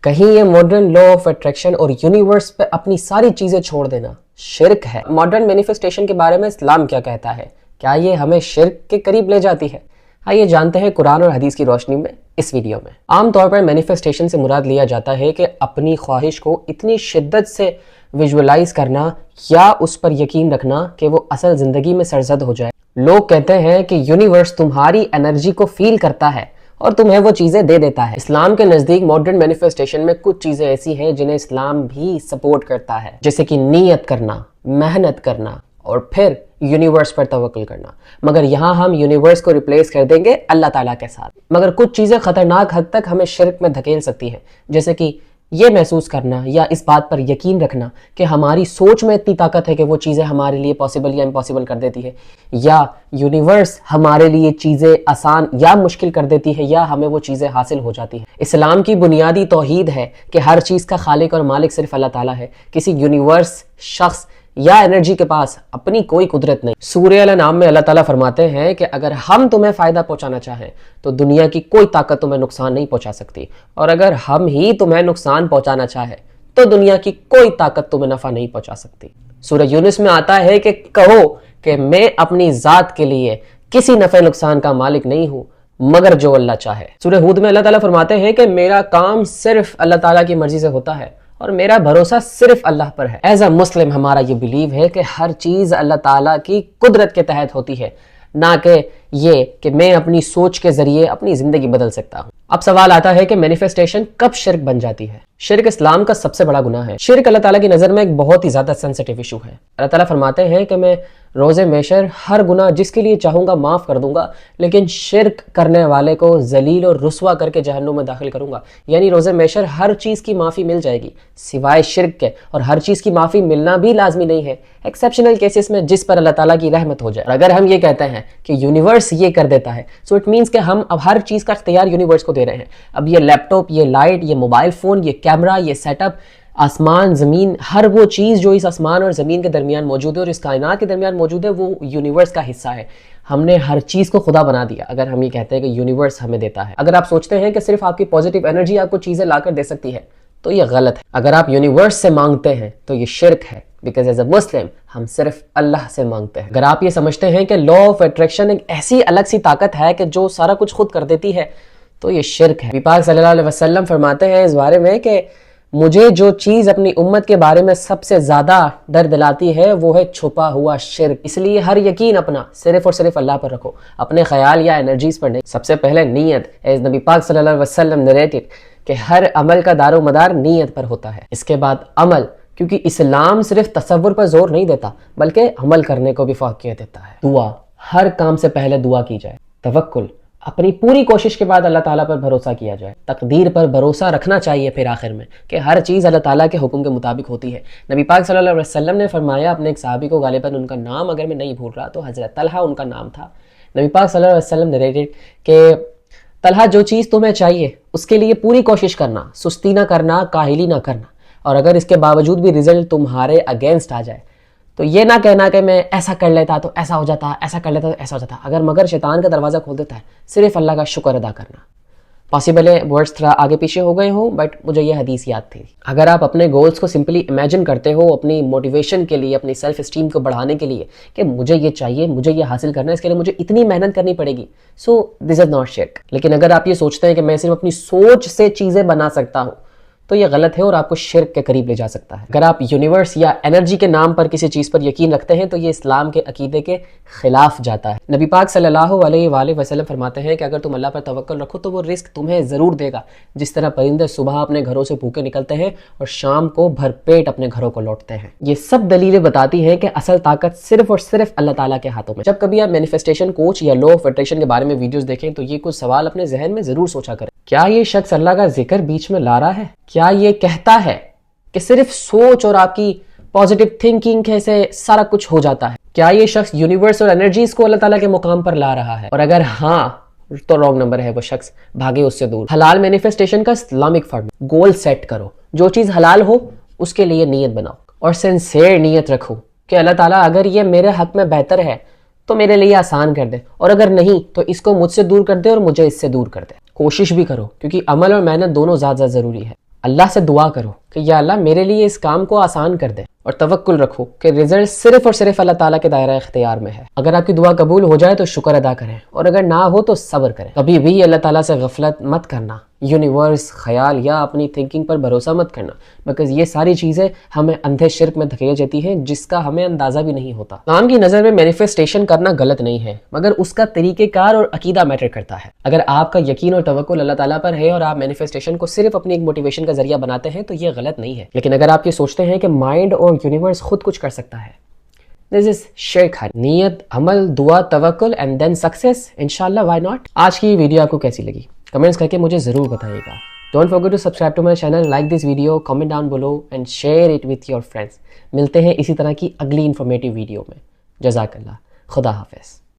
کہیں یہ modern law of attraction اور یونیورس پہ اپنی ساری چیزیں چھوڑ دینا شرک ہے؟ ماڈرن مینیفیسٹیشن کے بارے میں اسلام کیا کہتا ہے؟ کیا یہ ہمیں شرک کے قریب لے جاتی ہے؟ آئیے جانتے ہیں قرآن اور حدیث کی روشنی میں اس ویڈیو میں۔ عام طور پر مینیفیسٹیشن سے مراد لیا جاتا ہے کہ اپنی خواہش کو اتنی شدت سے ویژولائز کرنا یا اس پر یقین رکھنا کہ وہ اصل زندگی میں سرزد ہو جائے۔ لوگ کہتے ہیں کہ یونیورس تمہاری انرجی کو فیل کرتا ہے اور تمہیں وہ چیزیں دے دیتا ہے۔ اسلام کے نزدیک ماڈرن مینیفیسٹیشن میں کچھ چیزیں ایسی ہیں جنہیں اسلام بھی سپورٹ کرتا ہے، جیسے کہ نیت کرنا، محنت کرنا اور پھر یونیورس پر توکل کرنا۔ مگر یہاں ہم یونیورس کو ریپلیس کر دیں گے اللہ تعالیٰ کے ساتھ۔ مگر کچھ چیزیں خطرناک حد تک ہمیں شرک میں دھکیل سکتی ہیں، جیسے کہ یہ محسوس کرنا یا اس بات پر یقین رکھنا کہ ہماری سوچ میں اتنی طاقت ہے کہ وہ چیزیں ہمارے لیے پاسبل یا امپاسبل کر دیتی ہے، یا یونیورس ہمارے لیے چیزیں آسان یا مشکل کر دیتی ہے، یا ہمیں وہ چیزیں حاصل ہو جاتی ہیں۔ اسلام کی بنیادی توحید ہے کہ ہر چیز کا خالق اور مالک صرف اللہ تعالیٰ ہے۔ کسی یونیورس، شخص یا انرجی کے پاس اپنی کوئی قدرت نہیں۔ سورہ الانعام میں اللہ تعالیٰ فرماتے ہیں کہ اگر ہم تمہیں فائدہ پہنچانا چاہیں تو دنیا کی کوئی طاقت تمہیں نقصان نہیں پہنچا سکتی، اور اگر ہم ہی تمہیں نقصان پہنچانا چاہے تو دنیا کی کوئی طاقت تمہیں نفع نہیں پہنچا سکتی۔ سورہ یونس میں آتا ہے کہ کہو کہ میں اپنی ذات کے لیے کسی نفع نقصان کا مالک نہیں ہوں مگر جو اللہ چاہے۔ سورہ ہود میں اللہ تعالیٰ فرماتے ہیں کہ میرا کام صرف اللہ تعالیٰ کی مرضی سے ہوتا ہے اور میرا بھروسہ صرف اللہ پر ہے۔ ایز اے مسلم ہمارا یہ بلیو ہے کہ ہر چیز اللہ تعالیٰ کی قدرت کے تحت ہوتی ہے، نہ کہ یہ کہ میں اپنی سوچ کے ذریعے اپنی زندگی بدل سکتا ہوں۔ اب سوال آتا ہے کہ مینیفیسٹیشن کب شرک بن جاتی ہے؟ شرک اسلام کا سب سے بڑا گناہ ہے۔ شرک اللہ تعالیٰ کی نظر میں ایک بہت ہی زیادہ سینسٹیو ایشو ہے۔ اللہ تعالیٰ فرماتے ہیں کہ میں روز محشر ہر گناہ جس کے لیے چاہوں گا معاف کر دوں گا، لیکن شرک کرنے والے کو ذلیل اور رسوا کر کے جہنم میں داخل کروں گا۔ یعنی روز محشر ہر چیز کی معافی مل جائے گی سوائے شرک کے، اور ہر چیز کی معافی ملنا بھی لازمی نہیں ہے، ایکسیپشنل کیسز میں جس پر اللہ تعالیٰ کی رحمت ہو جائے۔ اور اگر ہم یہ کہتے ہیں کہ یونیورس یہ کر دیتا ہے، سو اٹ مینس کہ ہم اب ہر چیز کا اختیار یونیورس کو دے رہے ہیں۔ اب یہ لیپ ٹاپ، یہ لائٹ، یہ موبائل فون، یہ کیمرہ، یہ سیٹ اپ، آسمان، زمین، ہر وہ چیز جو اس آسمان اور زمین کے درمیان موجود ہے اور اس کائنات کے درمیان موجود ہے، وہ یونیورس کا حصہ ہے۔ ہم نے ہر چیز کو خدا بنا دیا اگر ہم یہ کہتے ہیں کہ یونیورس ہمیں دیتا ہے۔ اگر آپ سوچتے ہیں کہ صرف آپ کی پازیٹیو انرجی آپ کو چیزیں لا کر دے سکتی ہے تو یہ غلط ہے۔ اگر آپ یونیورس سے مانگتے ہیں تو یہ شرک ہے، بیکاز ایز اے مسلم ہم صرف اللہ سے مانگتے ہیں۔ اگر آپ یہ سمجھتے ہیں کہ لا آف اٹریکشن ایک ایسی الگ سی طاقت ہے کہ جو سارا کچھ خود کر دیتی ہے تو یہ شرک ہے۔ نبی پاک صلی اللہ علیہ وسلم فرماتے ہیں اس بارے میں کہ مجھے جو چیز اپنی امت کے بارے میں سب سے زیادہ ڈر دلاتی ہے وہ ہے چھپا ہوا شرک۔ اس لیے ہر یقین اپنا صرف اور صرف اللہ پر رکھو، اپنے خیال یا انرجیز پر نہیں۔ سب سے پہلے نیت، ایز نبی پاک صلی اللہ علیہ وسلم نریٹڈ کہ ہر عمل کا دار و مدار نیت پر ہوتا ہے۔ اس کے بعد عمل، کیونکہ اسلام صرف تصور پر زور نہیں دیتا بلکہ عمل کرنے کو بھی فوقیت دیتا ہے۔ دعا، ہر کام سے پہلے دعا کی جائے۔ توکل، اپنی پوری کوشش کے بعد اللہ تعالیٰ پر بھروسہ کیا جائے۔ تقدیر پر بھروسہ رکھنا چاہیے پھر آخر میں کہ ہر چیز اللہ تعالیٰ کے حکم کے مطابق ہوتی ہے۔ نبی پاک صلی اللہ علیہ وسلم نے فرمایا اپنے ایک صحابی کو، غالباً ان کا نام اگر میں نہیں بھول رہا تو حضرت طلحہ ان کا نام تھا، نبی پاک صلی اللہ علیہ وسلم نے ریٹڈ کہ طلحہ جو چیز تمہیں چاہیے اس کے لیے پوری کوشش کرنا، سستی نہ کرنا، کاہلی نہ کرنا، اور اگر اس کے باوجود بھی رزلٹ تمہارے اگینسٹ آ جائے تو یہ نہ کہنا کہ میں ایسا کر لیتا تو ایسا ہو جاتا، ایسا کر لیتا تو ایسا ہو جاتا۔ اگر مگر شیطان کا دروازہ کھول دیتا ہے، صرف اللہ کا شکر ادا کرنا۔ پاسبل ہے ورڈز تھوڑا آگے پیچھے ہو گئے ہوں، بٹ مجھے یہ حدیث یاد تھی۔ اگر آپ اپنے گولز کو سمپلی امیجن کرتے ہو اپنی موٹیویشن کے لیے، اپنی سیلف اسٹیم کو بڑھانے کے لیے کہ مجھے یہ چاہیے، مجھے یہ حاصل کرنا ہے، اس کے لیے مجھے اتنی محنت کرنی پڑے گی، سو دس از ناٹ شرک۔ لیکن اگر آپ یہ سوچتے ہیں کہ میں صرف اپنی سوچ سے چیزیں بنا سکتا ہوں تو یہ غلط ہے اور آپ کو شرک کے قریب لے جا سکتا ہے۔ اگر آپ یونیورس یا انرجی کے نام پر کسی چیز پر یقین رکھتے ہیں تو یہ اسلام کے عقیدے کے خلاف جاتا ہے۔ نبی پاک صلی اللہ علیہ وآلہ وسلم فرماتے ہیں کہ اگر تم اللہ پر توکل رکھو تو وہ رزق تمہیں ضرور دے گا، جس طرح پرندے صبح اپنے گھروں سے بھوکے نکلتے ہیں اور شام کو بھر پیٹ اپنے گھروں کو لوٹتے ہیں۔ یہ سب دلیلیں بتاتی ہیں کہ اصل طاقت صرف اور صرف اللہ تعالیٰ کے ہاتھوں میں۔ جب کبھی آپ مینیفیسٹیشن کوچ یا لا آف اٹریکشن کے بارے میں ویڈیوز دیکھیں تو یہ کچھ سوال اپنے ذہن میں ضرور سوچا کریں۔ کیا یہ شخص اللہ کا ذکر بیچ میں لا رہا ہے؟ کیا یہ کہتا ہے کہ صرف سوچ اور آپ کی پازیٹیو تھنکنگ سے سارا کچھ ہو جاتا ہے؟ کیا یہ شخص یونیورس اور انرجیز کو اللہ تعالیٰ کے مقام پر لا رہا ہے؟ اور اگر ہاں تو رانگ نمبر ہے وہ شخص، بھاگے اس سے دور۔ حلال مینیفیسٹیشن کا اسلامک فارم، گول سیٹ کرو، جو چیز حلال ہو اس کے لیے نیت بناؤ اور سنسیئر نیت رکھو کہ اللہ تعالیٰ اگر یہ میرے حق میں بہتر ہے تو میرے لیے آسان کر دے، اور اگر نہیں تو اس کو مجھ سے دور کر دے اور مجھے اس سے دور کر دے۔ کوشش بھی کرو کیونکہ عمل اور محنت دونوں زیادہ ضروری ہے۔ اللہ سے دعا کرو کہ یا اللہ میرے لیے اس کام کو آسان کر دے، اور توکل رکھو کہ رزلٹ صرف اور صرف اللہ تعالیٰ کے دائرہ اختیار میں ہے۔ اگر آپ کی دعا قبول ہو جائے تو شکر ادا کریں، اور اگر نہ ہو تو صبر کریں۔ کبھی بھی اللہ تعالیٰ سے غفلت مت کرنا، یونیورس، خیال یا اپنی تھنکنگ پر بھروسہ مت کرنا، بیکاز یہ ساری چیزیں ہمیں اندھے شرک میں دھکیل جاتی ہیں جس کا ہمیں اندازہ بھی نہیں ہوتا۔ اسلام کی نظر میں مینیفیسٹیشن کرنا غلط نہیں ہے، مگر اس کا طریقہ کار اور عقیدہ میٹر کرتا ہے۔ اگر آپ کا یقین اور توکل اللہ تعالیٰ پر ہے اور آپ مینیفیسٹیشن کو صرف اپنی ایک موٹیویشن کا ذریعہ بناتے ہیں تو یہ غلط نہیں ہے، لیکن اگر آپ یہ سوچتے ہیں کہ مائنڈ اور یونیورس خود کچھ کر سکتا ہے، دس از شرک ہے۔ نیت، عمل، دعا، توکل اینڈ دین سکسیس، انشاءاللہ وائی ناٹ۔ آج کی ویڈیو آپ کو کیسی لگی کمنٹس کر کے مجھے ضرور بتائیے گا۔ Don't forget to subscribe to my channel, like this video, comment down below and share it with your friends۔ ملتے ہیں اسی طرح کی اگلی انفارمیٹیو ویڈیو میں۔ جزاک اللہ، خدا حافظ۔